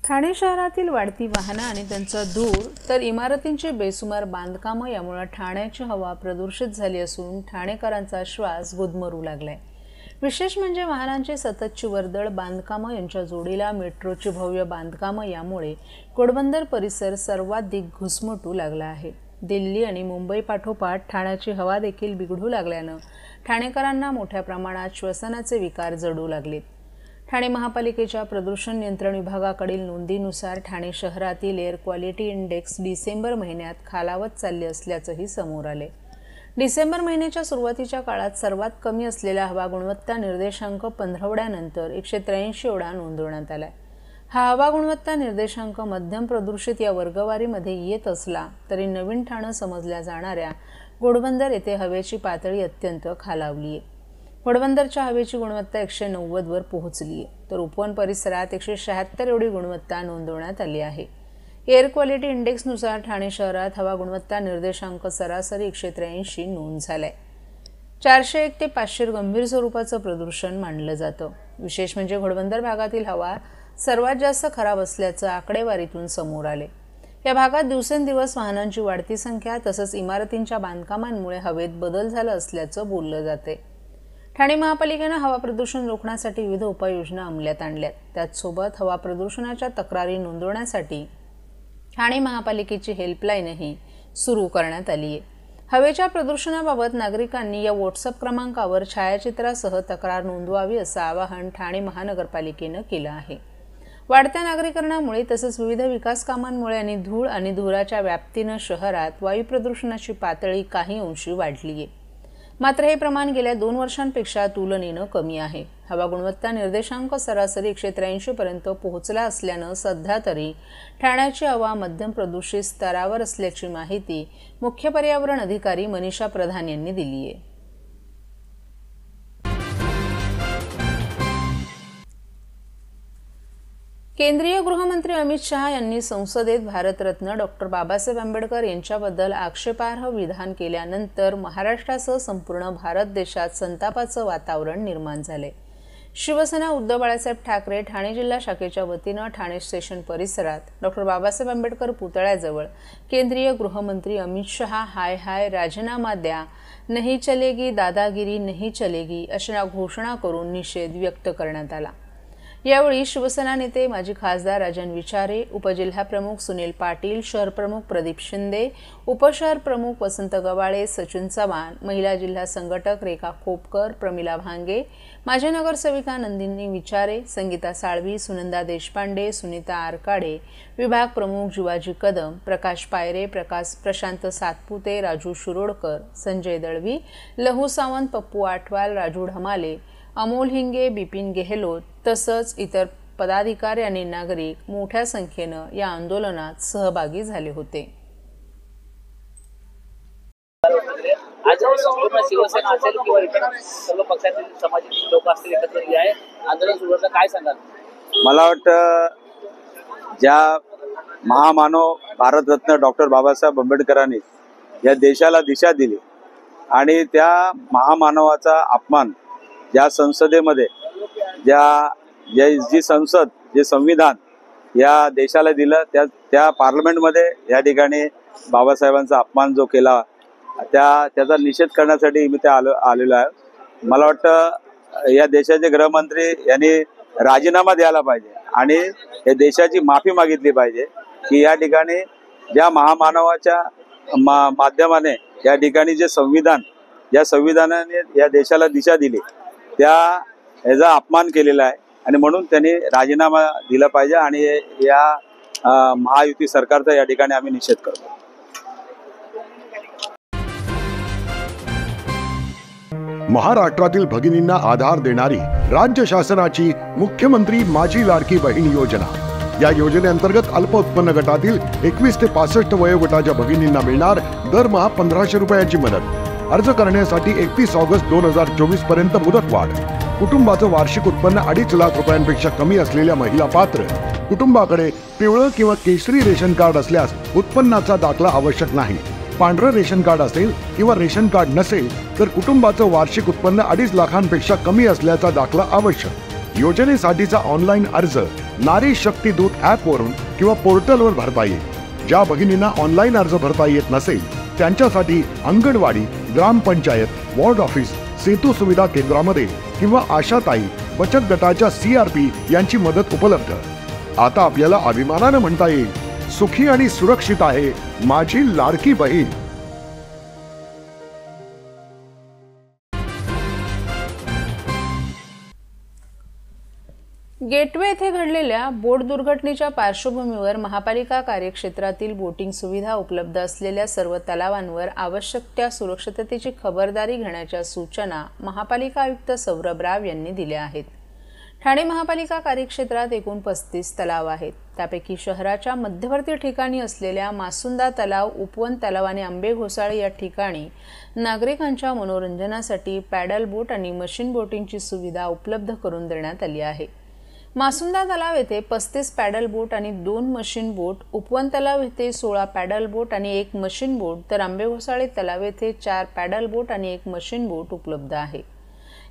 ठाणे शहरातील वाढती वाहनं आणि त्यांचा धूर तर इमारतींची बेसुमार बांधकामं यामुळे ठाण्याची हवा प्रदूषित झाली असून ठाणेकरांचा श्वास गुदमरू लागलाय। विशेष म्हणजे वाहनांची सततची वर्दळ, बांधकामं यांच्या जोडीला मेट्रोची भव्य बांधकामं यामुळे घोडबंदर परिसर सर्वाधिक घुसमटू लागला आहे। दिल्ली आणि मुंबई पाठोपाठ ठाण्याची हवा देखील बिघडू लागल्यानं ठाणेकरांना मोठ्या प्रमाणात श्वसनाचे विकार जडू लागलेत। ठाणे महापालिकेच्या प्रदूषण नियंत्रण विभागाकडील नोंदीनुसार ठाणे शहरातील एअर क्वालिटी इंडेक्स डिसेंबर महिन्यात खालावत चालले असल्याचंही समोर आले। डिसेंबर महिन्याच्या सुरुवातीच्या काळात सर्वात कमी असलेला हवा गुणवत्ता निर्देशांक 15 183 एवढा नोंदवण्यात आलाय। हा हवा गुणवत्ता निर्देशांक मध्यम प्रदूषित या वर्गवारीमध्ये येत असला तरी नवीन ठाणे समजल्या जाणाऱ्या घोडबंदर येथे हवेची पातळी अत्यंत खालावली आहे। घोडबंदरच्या हवेची गुणवत्ता 190 वर पोहोचली आहे, तर उपवन परिसरात 176 एवढी गुणवत्ता नोंदवण्यात आली आहे। एअर क्वालिटी इंडेक्सनुसार ठाणे शहरात हवा गुणवत्ता निर्देशांक सरासरी 183 नोंद झालाय। 401 ते 500 गंभीर स्वरूपाचं प्रदूषण मानलं जातं। विशेष म्हणजे घोडबंदर भागातील हवा सर्वात जास्त खराब असल्याचं आकडेवारीतून समोर आले। या भागात दिवसेंदिवस वाहनांची वाढती संख्या तसंच इमारतींच्या बांधकामांमुळे हवेत बदल झाला असल्याचं बोललं जाते। ठाणे महापालिकेने हवा प्रदूषण रोखण्यासाठी विविध उपाययोजना अंमलात आणल्यात। त्याचसोबत हवा प्रदूषणाच्या तक्रारी नोंदवण्यासाठी ठाणे महापालिकेची हेल्पलाईनही सुरू करण्यात आली आहे। हवेच्या प्रदूषणाबाबत नागरिकांनी या व्हॉट्सअप क्रमांकावर छायाचित्रासह तक्रार नोंदवावी असं आवाहन ठाणे महानगरपालिकेनं केलं आहे। वाढत्या नागरीकरणामुळे तसंच विविध विकास कामांमुळे आणि धूळ आणि धुराच्या व्याप्तीनं शहरात वायू प्रदूषणाची पातळी काही अंशी वाढली आहे। मात्र हे प्रमाण गेल्या 2 वर्षांपेक्षा तुलनेनं कमी आहे। हवा गुणवत्ता निर्देशांक सरासरी 183 पर्यंत पोहोचला असल्यानं सध्या तरी ठाण्याची हवा मध्यम प्रदूषित स्तरावर असल्याची माहिती मुख्य पर्यावरण अधिकारी मनीषा प्रधान यांनी दिली आहे। केंद्रीय गृहमंत्री अमित शहा यांनी संसदेत भारतरत्न डॉक्टर बाबासाहेब आंबेडकर यांच्याबद्दल आक्षेपार्ह विधान केल्यानंतर महाराष्ट्रासह संपूर्ण भारत देशात संतापाचं वातावरण निर्माण झाले। शिवसेना उद्धव बाळासाहेब ठाकरे ठाणे जिल्हा शाखेच्या वतीनं ठाणे स्टेशन परिसरात डॉक्टर बाबासाहेब आंबेडकर पुतळ्याजवळ केंद्रीय गृहमंत्री अमित शहा हाय हाय राजीनामा द्या, नहीं चलेगी दादागिरी नहीं चलेगी अशा घोषणा करून निषेध व्यक्त करण्यात आला। यावेळी शिवसेना नेते माजी खासदार राजन विचारे, उपजिल्हाप्रमुख सुनील पाटील, शहर प्रमुख प्रदीप शिंदे, उपशहर प्रमुख वसंत गवाळे, सचिन चव्हाण, महिला जिल्हा संघटक रेखा खोपकर, प्रमिला भांगे, माजी नगरसेविका नंदिनी विचारे, संगीता साळवी, सुनंदा देशपांडे, सुनीता आरकाडे, विभाग प्रमुख जिवाजी कदम, प्रकाश पायरे, प्रशांत सातपुते, राजू शिरोडकर, संजय दळवी, लहू सावंत, पप्पू आठवाल, राजू ढमाले, अमोल हिंगे, बिपिन गेहलोत तसंच इतर पदाधिकारी आणि नागरिक मोठ्या संख्येनं या आंदोलनात सहभागी झाले होते। आज संपूर्ण शिवसेना असेल किंवा इतर सर्व पक्षातील सामाजिक लोक असतील एकत्र आहे आंदोलन सुरू होतं, काय सांगाल? मला वाटतं ज्या महामानव भारतरत्न डॉक्टर बाबासाहेब आंबेडकरांनी या देशाला दिशा दिली आणि त्या महामानवाचा अपमान ज्या संसदेमध्ये जी संसद जे संविधान या देशाला दिलं त्या पार्लमेंटमध्ये या ठिकाणी बाबासाहेबांचा अपमान जो केला त्याचा निषेध करण्यासाठी मी आलेलो आहे। मला वाटतं या देशाचे गृहमंत्री यांनी राजीनामा द्यायला पाहिजे आणि या देशाची माफी मागितली पाहिजे की या ठिकाणी ज्या महामानवाच्या माध्यमाने या ठिकाणी ज्या संविधानाने या देशाला दिशा दिली याचा अपमान केलेला आहे आणि म्हणून त्यांनी राजीनामा दिला पाहिजे आणि या महायुती सरकारचा या ठिकाणी आम्ही निषेध करतो। महाराष्ट्रातील भगिनींना आधार देणारी राज्य शासनाची मुख्यमंत्री माझी लाडकी बहीण योजना। या योजनेअंतर्गत अल्प उत्पन्न गटातील 21 ते 65 वयोगटाच्या भगिनींना मिळणार दरमहा 1500 रुपयाची मदत। अर्ज करण्यासाठी 31 ऑगस्ट 2024 पर्यंत मुदतवाढ। कुटुंबाचं वार्षिक उत्पन्न 2.5 लाख रुपयांपेक्षा कमी असलेल्या महिला पात्र। कुटुंबाकडे पिवळं किंवा केशरी रेशन कार्ड असल्यास उत्पन्नाचा दाखला आवश्यक नाही। पांढरं रेशन कार्ड असेल किंवा रेशन कार्ड नसेल तर कुटुंबाचं वार्षिक उत्पन्न 2.5 लाखांपेक्षा कमी असल्याचा दाखला आवश्यक। योजनेसाठीचा ऑनलाईन अर्ज नारी शक्ती दूत ॲपवरून किंवा पोर्टलवर भरता येईल। ज्या भगिनींना ऑनलाईन अर्ज भरता येत नसेल त्यांच्यासाठी अंगणवाडी, ग्रामपंचायत, वॉर्ड ऑफिस, सेतू सुविधा केंद्रामध्ये किंवा आशाताई बचत गटाच्या CRP यांची मदत उपलब्ध। आता आपल्याला अभिमानाने म्हणता येईल, सुखी आणि सुरक्षित आहे माझी लाडकी बहीण। गेटवे येथे घडलेल्या बोट दुर्घटनेच्या पार्श्वभूमीवर महापालिका कार्यक्षेत्रातील बोटिंग सुविधा उपलब्ध असलेल्या सर्व तलावांवर आवश्यक त्या सुरक्षिततेची खबरदारी घेण्याच्या सूचना महापालिका आयुक्त सौरभ राव यांनी दिल्या आहेत। ठाणे महापालिका कार्यक्षेत्रात एकूण 35 तलाव आहेत। त्यापैकी शहराच्या मध्यवर्ती ठिकाणी असलेल्या मासुंदा तलाव, उपवन तलाव आणि आंबे घोसाळे या ठिकाणी नागरिकांच्या मनोरंजनासाठी पॅडल बोट आणि मशीन बोटिंगची सुविधा उपलब्ध करून देण्यात आली आहे। मासुंदा तलाव येथे 35 पॅडल बोट आणि 2 मशीन बोट, उपवन तलाव येथे 16 पॅडल बोट आणि 1 मशीन बोट, तर आंबे घोसाळे तलाव येथे 4 पॅडल बोट आणि 1 मशीन बोट उपलब्ध आहे।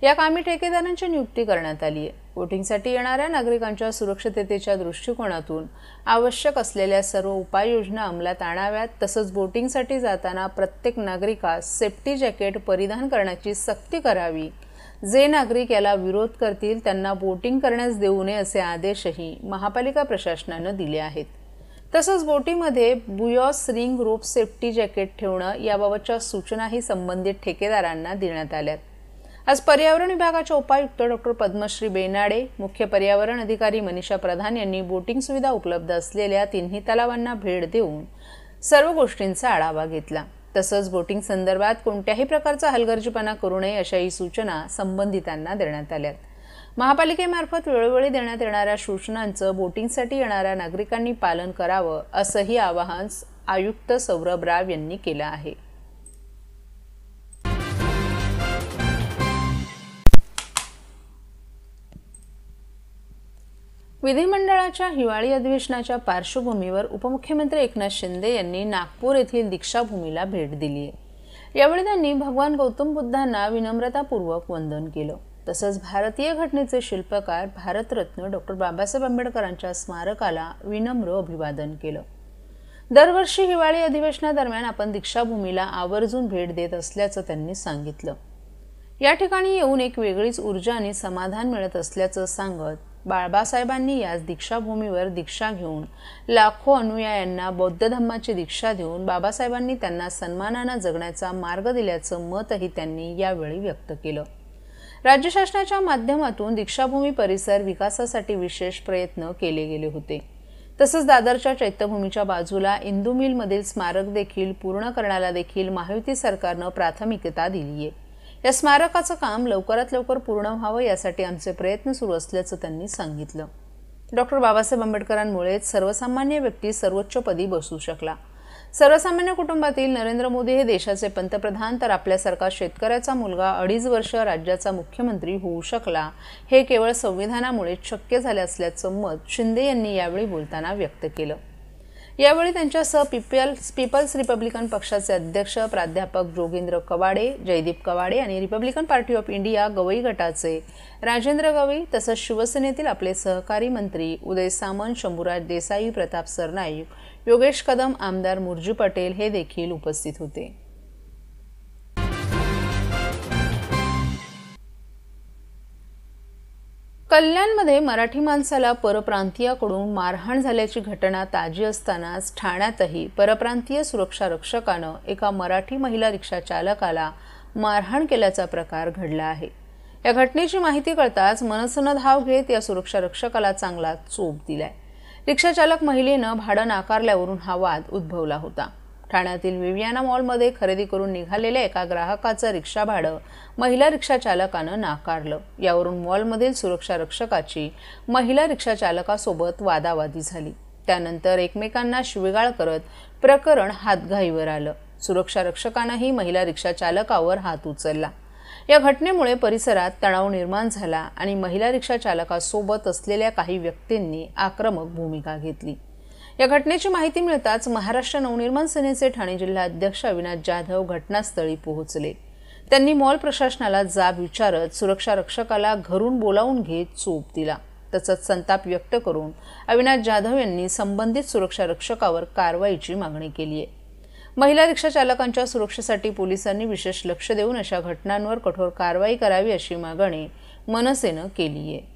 या कामी ठेकेदारांची नियुक्ती करण्यात आली आहे। बोटिंगसाठी येणाऱ्या नागरिकांच्या सुरक्षिततेच्या दृष्टिकोनातून आवश्यक असलेल्या सर्व उपाययोजना अंमलात आणाव्यात। तसंच बोटिंगसाठी जाताना प्रत्येक नागरिकास सेफ्टी जॅकेट परिधान करण्याची सक्ती करावी। जे नागरिक याला विरोध करतील त्यांना बोटिंग करण्यास देऊ नये असे आदेशही महापालिका प्रशासनानं दिले आहेत। तसंच बोटीमध्ये बुयॉस रिंग रोप सेफ्टी जॅकेट ठेवणं याबाबतच्या सूचनाही संबंधित ठेकेदारांना देण्यात आल्यात। आज पर्यावरण विभागाच्या उपायुक्त डॉ. पद्मश्री बेनाडे, मुख्य पर्यावरण अधिकारी मनीषा प्रधान यांनी बोटिंग सुविधा उपलब्ध असलेल्या 3 तलावांना भेट देऊन सर्व गोष्टींचा आढावा घेतला। तसंच बोटिंग संदर्भात कोणत्याही प्रकारचा हलगर्जीपणा करू नये अशाही सूचना संबंधितांना देण्यात आल्यात। महापालिकेमार्फत वेळोवेळी देण्यात येणाऱ्या सूचनांचं बोटिंगसाठी येणाऱ्या नागरिकांनी पालन करावं असंही आवाहन आयुक्त सौरभ राव यांनी केलं आहे। विधिमंडळाच्या हिवाळी अधिवेशनाच्या पार्श्वभूमीवर उपमुख्यमंत्री एकनाथ शिंदे यांनी नागपूर येथील दीक्षाभूमीला भेट दिली आहे। यावेळी त्यांनी भगवान गौतम बुद्धांना विनम्रतापूर्वक वंदन केलं। तसंच भारतीय घटनेचे शिल्पकार भारतरत्न डॉ. बाबासाहेब आंबेडकरांच्या स्मारकाला विनम्र अभिवादन केलं। दरवर्षी हिवाळी अधिवेशनादरम्यान आपण दीक्षाभूमीला आवर्जून भेट देत असल्याचं त्यांनी सांगितलं। या ठिकाणी येऊन एक वेगळीच ऊर्जा आणि समाधान मिळत असल्याचं सांगत बाबासाहेबांनी याच दीक्षाभूमीवर दीक्षा घेऊन लाखो अनुयायांना बौद्ध धम्माची दीक्षा देऊन बाबासाहेबांनी त्यांना सन्मानाने जगण्याचा मार्ग दिल्याचं मतही त्यांनी यावेळी व्यक्त केलं। राज्य शासनाच्या माध्यमातून दीक्षाभूमी परिसर विकासासाठी विशेष प्रयत्न केले गेले होते। तसंच दादरच्या चैत्यभूमीच्या बाजूला इंदू मिलमधील स्मारक देखील पूर्ण करण्याला देखील महायुती सरकारनं प्राथमिकता दिली आहे। या स्मारकाचं काम लवकरात लवकर पूर्ण व्हावं यासाठी आमचे प्रयत्न सुरू असल्याचं त्यांनी सांगितलं। डॉक्टर बाबासाहेब आंबेडकरांमुळेच सर्वसामान्य व्यक्ती सर्वोच्च पदी बसू शकला। सर्वसामान्य कुटुंबातील नरेंद्र मोदी हे देशाचे पंतप्रधान, तर आपल्यासारखा शेतकऱ्याचा मुलगा 2.5 वर्ष राज्याचा मुख्यमंत्री होऊ शकला, हे केवळ संविधानामुळेच शक्य झाले असल्याचं मत शिंदे यांनी यावेळी बोलताना व्यक्त केलं। यावेळी त्यांच्यासह पीपल्स रिपब्लिकन पक्षाचे अध्यक्ष प्राध्यापक जोगेंद्र कवाडे, जयदीप कवाडे आणि Republican party of India Gavai गटाचे राजेंद्र गवई, तसंच शिवसेनेतील आपले सहकारी मंत्री उदय सामंत, शंभूराज देसाई, प्रताप सरनाईक, योगेश कदम, आमदार मुरजी पटेल हे देखील उपस्थित होते। कल्याणमध्ये मराठी माणसाला परप्रांतीयाकडून मारहाण झाल्याची घटना ताजी असतानाच ठाण्यातही परप्रांतीय सुरक्षा रक्षकानं एका मराठी महिला रिक्षा चालकाला मारहाण केल्याचा प्रकार घडला आहे। या घटनेची माहिती कळताच मनसेनं धाव घेत या सुरक्षा रक्षकाला चांगला चोप दिलाय। रिक्षा चालक महिलेनं भाडं नाकारल्यावरून हा वाद उद्भवला होता। ठाण्यातील विवियाना मॉलमध्ये खरेदी करून निघालेल्या एका ग्राहकाचं रिक्षा भाडं महिला रिक्षा चालकानं नाकारलं। यावरून मॉलमधील सुरक्षा रक्षकाची महिला रिक्षा चालकासोबत वादावादी झाली। त्यानंतर एकमेकांना शिवीगाळ करत प्रकरण हातघाईवर आलं। सुरक्षा रक्षकानंही महिला रिक्षा चालकावर हात उचलला। या घटनेमुळे परिसरात तणाव निर्माण झाला आणि महिला रिक्षा चालकासोबत असलेल्या काही व्यक्तींनी आक्रमक भूमिका घेतली। या घटनेची माहिती मिळताच महाराष्ट्र नवनिर्माण सेनेचे ठाणे जिल्हा अध्यक्ष अविनाश जाधव घटनास्थळी पोहोचले। त्यांनी मॉल प्रशासनाला जाब विचारत सुरक्षा रक्षकाला घरून बोलावून घेत चोप दिला। तसंच संताप व्यक्त करून अविनाश जाधव यांनी संबंधित सुरक्षा रक्षकावर कारवाईची मागणी केली आहे. महिला रिक्षा चालकांच्या सुरक्षेसाठी पोलिसांनी विशेष लक्ष देऊन अशा घटनांवर कठोर कारवाई करावी अशी मागणी मनसेनं केली आहे.